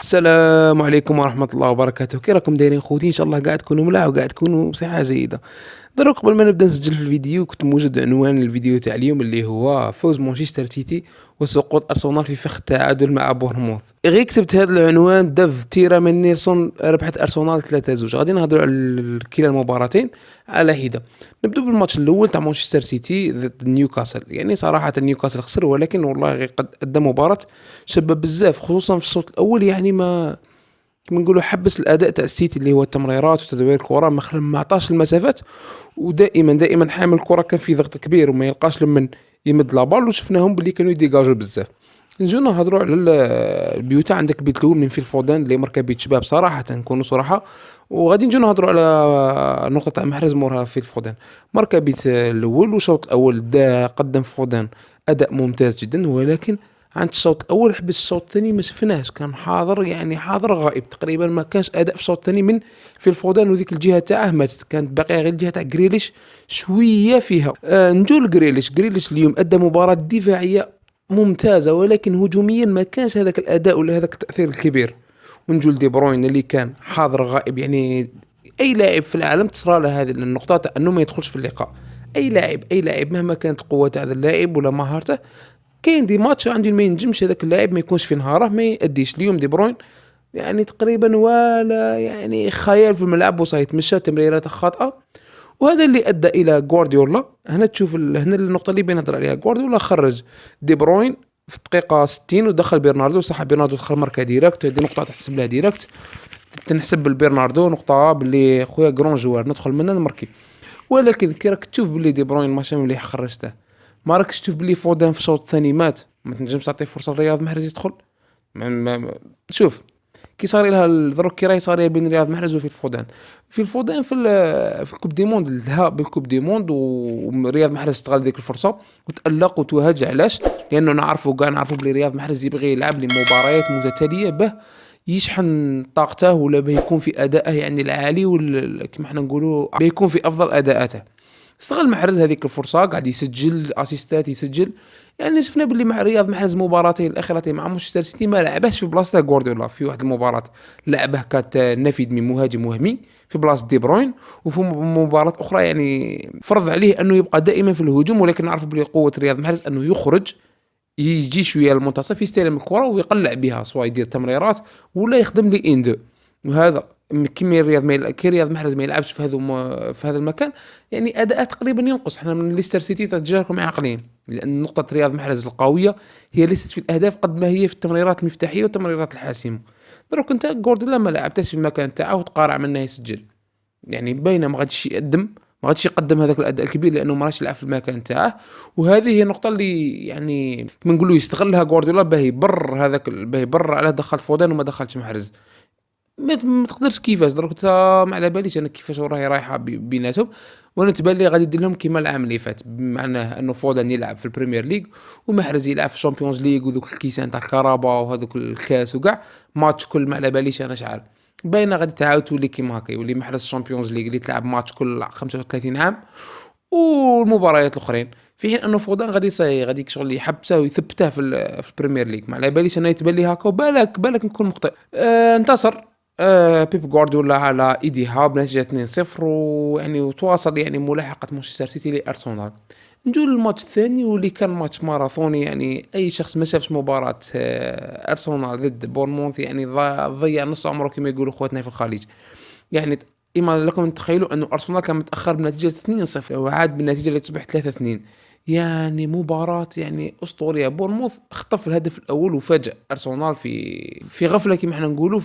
السلام عليكم ورحمة الله وبركاته، كي راكم دايرين خوتي؟ إن شاء الله قاعد تكونوا ملاح وقاعد تكونوا بصحة جيدة. دروك قبل ما نبدا نسجل في الفيديو كنت موجد عنوان الفيديو تاع اليوم اللي هو فوز مانشستر سيتي وسقوط أرسنال في فخ التعادل مع بورنموث. غير كتبت هذا العنوان داف تيرا من نيلسون ربحت أرسنال 3-2. غادي نهضروا على كلا المباراتين على حدة. نبدو بالماتش الأول تاع مانشستر سيتي ضد نيوكاسل. يعني صراحة نيوكاسل خسر، ولكن والله غير قد أدى مباراة شابة بزاف، خصوصا في الشوط الأول. يعني ما كما نقولوا حبس الاداء تاع السيتي اللي هو التمريرات وتدوير الكره، ما عطاش المسافات، ودائما حامل الكره كان في ضغط كبير وما يلقاش لمن يمد لابال، وشفناهم باللي كانوا يديجاجوا بزاف. نجيو نهضروا على البيوتا. عندك بيت الاول من فيل فودان اللي مركب بيت شباب صراحه، نكونوا صراحه. وغادي نجيو نهضروا على نقطه تاع محرز مورها فيل فودان. مركب بيت الاول والشوط الاول قدم فودان اداء ممتاز جدا، ولكن عند الشوط الاول حبس. الشوط الثاني ما شفناهش، كان حاضر يعني حاضر غائب تقريبا. ما كانش اداء في الشوط الثاني من في الفودان، وذيك الجهه تاعه ماتت، كانت باقيه غير الجهه تاع جريليش شويه فيها. نجول جريليش اليوم ادى مباراه دفاعيه ممتازه، ولكن هجوميا ما كانش هذاك الاداء ولا هذاك التاثير الكبير. ونجول دي بروين اللي كان حاضر غائب. يعني اي لاعب في العالم تصرى له هذه النقطه تاع انه ما يدخلش في اللقاء. اي لاعب مهما كانت قوه تاع هذا اللاعب ولا مهارته، كاين دي ماتش عندي ما ينجمش هذاك اللاعب ما يكونش في نهاره ما يأديش. اليوم دي بروين يعني تقريبا ولا يعني خيال في الملعب، وصايت مشى تمريرات خاطئه، وهذا اللي ادى الى غوارديولا. هنا تشوف هنا النقطه اللي بنهضر عليها. غوارديولا خرج دي بروين في الدقيقه 60 ودخل برناردو. صح برناردو دخل ماركا ديريكت، هذه نقطه تحسب لها ديريكت، تنحسب لبرناردو نقطه باللي خويا جرون جوار ندخل منه نمركي. ولكن كي راك تشوف باللي دي بروين ماشي مليح خرجته، ما راكش تشوف باللي فودان في الشوط الثاني مات، ما تنجمش تعطي فرصه لرياض محرز يدخل. شوف كي صار لها دروك كي راهي صار بين رياض محرز وفي الفودان. في الكوب دي موند الذهاب بالكوب دي موند، ورياض محرز استغل ديك الفرصه وتالق وتوهج. علاش؟ لانه نعرفوا بلي رياض محرز يبغي يلعب لمباريات متتاليه به يشحن طاقته، ولا بيكون في ادائه يعني العالي، كما احنا نقولوا بيكون في افضل اداءاته. استغل محرز هذيك الفرصه، قاعد يسجل اسيستات يسجل. يعني شفنا باللي مع رياض محرز مباراتين الاخيرتين مع مانشستر سيتي ما لعبهش في بلاصه غوارديولا. في واحد المباراه لعبه كانت نفيد من مهاجم وهمي في بلاصه دي بروين، وفي مباراه اخرى يعني فرض عليه انه يبقى دائما في الهجوم. ولكن نعرف بلي قوه رياض محرز انه يخرج يجي شويه المنتصف يستلم الكره ويقلع بها، سواء يدير تمريرات ولا يخدم لي اندو. وهذا كمية رياض محرز ما يلعبش في هذا المكان، يعني اداء تقريبا ينقص. احنا من ليستر سيتي تتجاركم عقلين، لان نقطه رياض محرز القويه هي ليست في الاهداف قد ما هي في التمريرات المفتاحيه والتمريرات الحاسمه. دروك انت جورديولا ما لعبتش في المكان تاعه وتقارع منه يسجل، يعني باينه ما غاديش يقدم هذاك الاداء الكبير لانه ما راهش يلعب في المكان تاعه. وهذه هي النقطه اللي يعني كما نقولوا يستغلها غوارديولا باه يبر على دخل فودان وما دخلش محرز. ما تقدرش كيفاش دروك انت ما على باليش انا كيفاش راهي رايحه بيناتهم. وانا تبان لي غادي يدير لهم كيما العام اللي فات، بمعنى انه فودان يلعب في البريمير ليغ ومحرز يلعب في الشامبيونز ليغ وذوك الكيسان تاع الكهرباء وهذوك الكاس وكاع ماتش كل ما على باليش انا شحال. باينه غادي تعاود تولي كيما هكا، يولي محرز الشامبيونز ليغ اللي تلعب ماتش كل 35 عام والمباريات الاخرين، في حين انه فودان غادي شغل يحبسه ويثبته في البريمير ليغ. ما على باليش انا يتبان لي هكا، وبالك نكون مخطئ. انتصر بيب غوارديولا على ايدي ها بنتيجه 2-0، ويعني وتواصل يعني ملاحقه مانشستر سيتي لارسنال. نجول الماتش الثاني واللي كان ماتش ماراثوني. يعني اي شخص ما شافش مباراه ارسنال ضد بورنموث يعني ضيع نص عمره كما يقولوا اخواتنا في الخليج. يعني إما لكم تخيلوا أنه أرسنال كان متأخر بنتيجة 2-0 وعاد بالنتيجة اللي تصبح 3-2. يعني مباراة يعني أسطورية. بورنموث خطف الهدف الأول وفاجأ أرسنال في غفلة كما احنا نقولوا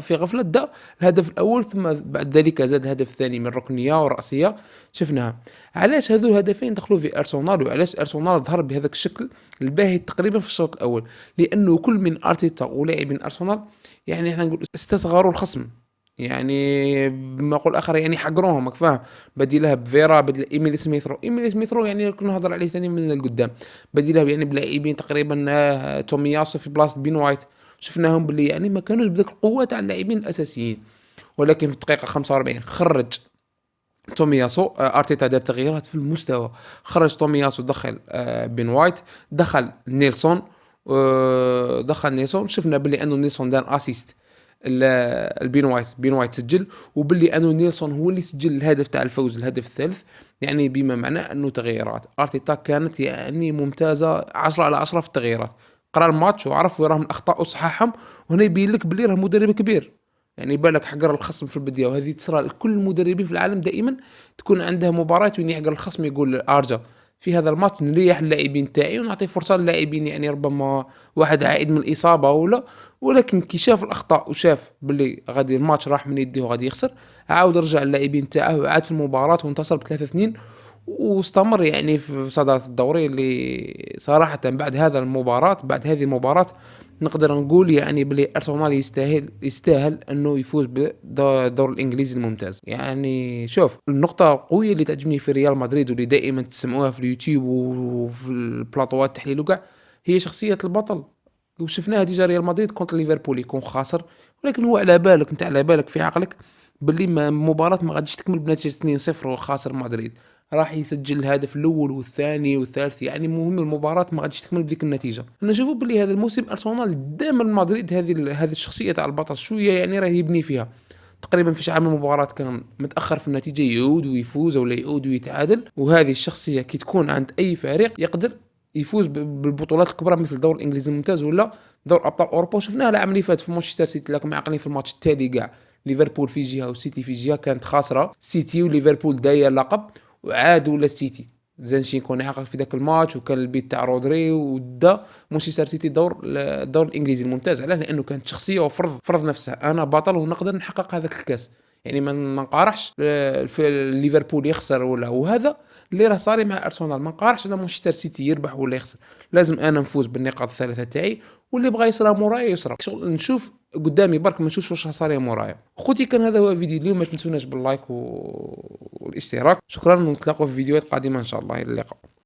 في غفلة دا الهدف الأول، ثم بعد ذلك زاد الهدف الثاني من ركنية ورأسية شفناها. علاش هذو الهدفين دخلوا في أرسنال، وعلاش أرسنال ظهر بهذاك الشكل الباهت تقريبا في الشوط الأول؟ لأنه كل من أرتيتا ولاعبين أرسنال يعني احنا نقول استصغروا الخصم. يعني بما قول اخر يعني حقروهم فاهم. بديلها بفيرا، بدل ايميلي سميثرو يعني كنا نهضر عليه ثاني من القدام. بديلها يعني بلاعبين تقريبا تومياسو في بلاصه بين وايت. شفناهم باللي يعني ما كانوش بذاك القوه تاع اللاعبين الاساسيين. ولكن في الدقيقه 45 خرج تومياسو. ارتيتا دار تغييرات في المستوى، خرج تومياسو دخل بين وايت، دخل نيلسون. دخل نيلسون، شفنا بلي انه نيلسون دار اسيست بين وايت سجل، وباللي انه نيلسون هو اللي سجل الهدف تاع الفوز، الهدف الثالث. يعني بما معناه انه تغييرات ارتيتا كانت يعني ممتازه، 10 على 10 في التغييرات. قرا الماتش وعرف وين راهم الاخطاء وصححهم، وهنا يبين لك بلي راه مدرب كبير. يعني بالك حقر الخصم في البدايه، وهذه تصرى لكل المدربين في العالم دائما. تكون عنده مباراه وين يحقر الخصم يقول ارجع في هذا الماتش نريح اللاعبين تاعي ونعطي فرصه للاعبين، يعني ربما واحد عائد من الاصابه ولا. ولكن كي شاف الاخطاء وشاف باللي غادي الماتش راح من يديه وغادي يخسر، عاود رجع اللاعبين تاعه وعاد في المباراه وانتصر ب3-2، واستمر يعني في صدارة الدوري. اللي صراحة بعد هذا المباراة، بعد هذه المباراة، نقدر نقول يعني بلي ارسنال يستاهل انه يفوز بالدور الانجليزي الممتاز. يعني شوف، النقطة القوية اللي تعجبني في ريال مدريد واللي دائما تسمعوها في اليوتيوب وفي البلاطوات التحليل وكاع، هي شخصية البطل. وشفناها ديجا ريال مدريد كونتر ليفربول يكون خاسر، ولكن هو على بالك، انت على بالك في عقلك باللي مباراة ما غاديش تكمل بنتيجة 2-0 وخاسر مدريد، راح يسجل الهدف الاول والثاني والثالث. يعني مهم المباراة ما غاديش تكمل بديك النتيجة. انا نشوفوا باللي هذا الموسم ارسنال دائما مدريد هذه الشخصية تاع البطل شوية يعني راه يبني فيها. تقريبا فيش عامل مباراة كان متأخر في النتيجة يعود ويفوز ولا يعود ويتعادل. وهذه الشخصية كي تكون عند أي فريق يقدر يفوز بالبطولات الكبرى مثل الدوري الانجليزي الممتاز ولا دور ابطال اوروبا. شفناها العام اللي فات في مانشستر سيتي، لكم عاقلين في الماتش التالي كاع ليفربول في جهه وسيتي في جهه كانت خاسره، سيتي وليفربول داير لقب وعادوا للسيتي. زانشينكو عاقل في ذاك الماتش، وكان البيت تاع رودري ودا مانشستر سيتي الدور الانجليزي الممتاز. علاه؟ لانه كانت شخصيه فرض نفسها، انا بطل ونقدر نحقق هذاك الكاس. يعني ما نقارحش في ليفربول يخسر ولا، وهذا اللي راه صاري مع ارسنال. ما نقارحش على مانشستر سيتي يربح ولا يخسر، لازم انا نفوز بالنقاط الثلاثه تاعي، واللي بغى يصرى مورايا يصرى. شغل نشوف قدامي برك، ما نشوفش واش صار مورايا. خوتي كان هذا هو الفيديو اليوم، ما تنسوناش باللايك والاشتراك. شكرا، ونتلاقوا في فيديوهات قادمه ان شاء الله. الى اللقاء.